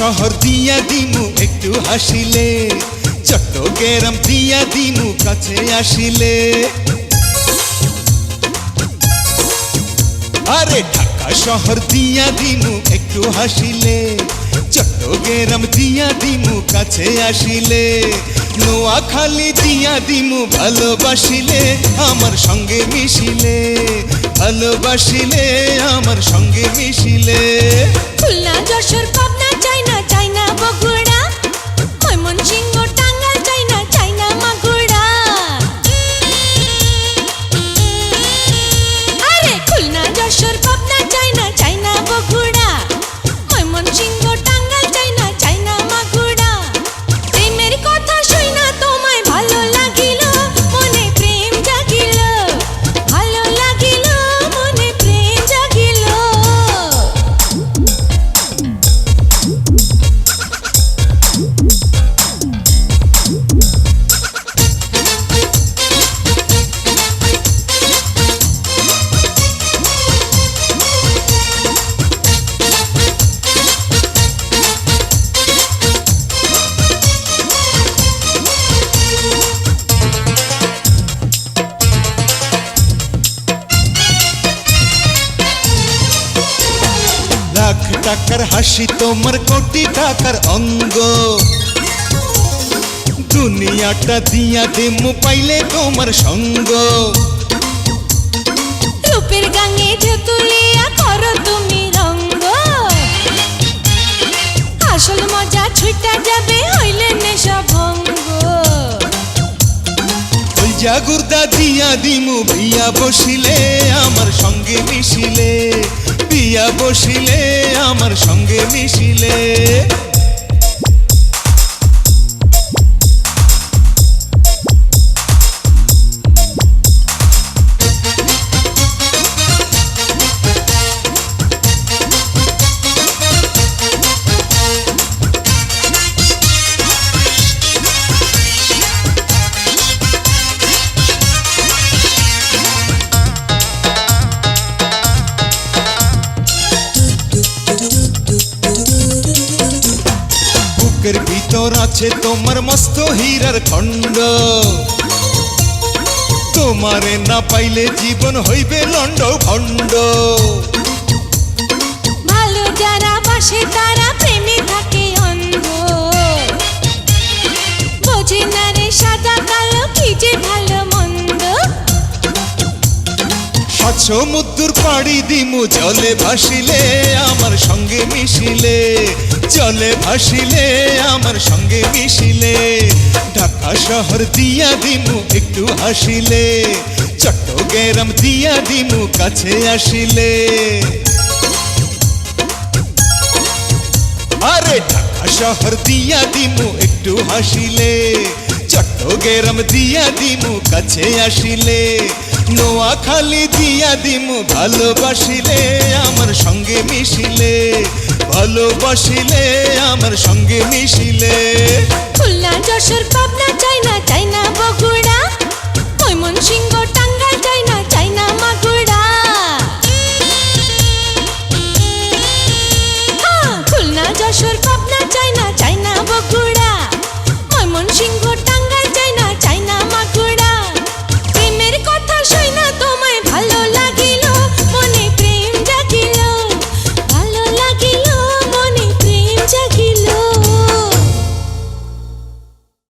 শহর দিয়া দিমু একটু হাসিলে, চট্টগ্রাম দিয়া দিমু কাছে আসিলে। আরে ঢাকা শহর দিয়া দিমু একটু হাসিলে, চট্টগ্রাম দিয়া দিমু কাছে আসিলে। নোয়াখালী দিয়া দিমু ভালোবাসিলে, আমার সঙ্গে মিশিলে, ভালোবাসিলে আমার সঙ্গে মিশিলে। খুলনা যশোর পাবনা চাইনা চাইনা বগুড়া, ময়মনসিংহ টাঙ্গাইল চাইনা চাইনা মাগুরা। আরে খুলনা যশোর পাবনা চাইনা চাইনা বগুড়া, ময়মনসিংহ টাঙ্গাইল চাইনা চাইনা মাগুরা। প্রেমের কথা শুইনা তোমায় ভালো লাগিল, মনে প্রেম জাগিল, ভালো লাগিল মনে প্রেম জাগিল। লাখ টাকার হাসি তোমার কোটি টাকার অঙ্গ, দুনিয়াটা দিয়া দিমু পাইলে তোমার সঙ্গ। রূপের গাঙে ঢেউ তুলিয়া করো তুমি রঙ্গ, আসল মজা ছুটা যাবে হইলে নেশা ভঙ্গ। ওই জাগুরদা দিয়া দিমু বিয়া বসিলে, আমার সঙ্গে মিশিলে, বিয়া বসিলে আমার সঙ্গে মিশিলে। বুকের ভিতর আছে তোমার মস্ত হীরার খণ্ড, তোমারে না পাইলে জীবন হইবে লন্ড ভণ্ড। ভালো যারা বাসে তারা প্রেমে থাকে অন্ধ, বোঝে না রে সাদা কালো কি যে ভালো মন্দ। সাত সমুদ্র পাড়ি দিমু জলে ভাসিলে, আমার সঙ্গে মিশিলে, জলে ভাসিলে আমার সঙ্গে মিশিলে। ঢাকা শহর দিয়া দিমু একটু হাসিলে, চট্টগ্রাম দিয়া দিমু কাছে আসিলে। আরে ঢাকা শহর দিয়া দিমু একটু হাসিলে, চট্টগ্রাম দিয়া দিমু কাছে আসিলে। নোয়াখালী দিয়া দিমু ভালোবাসিলে, আমার সঙ্গে মিশিলে, ভালোবাসিলে আমার সঙ্গে মিশিলে। খুলনা যশোর পাবনা চাইনা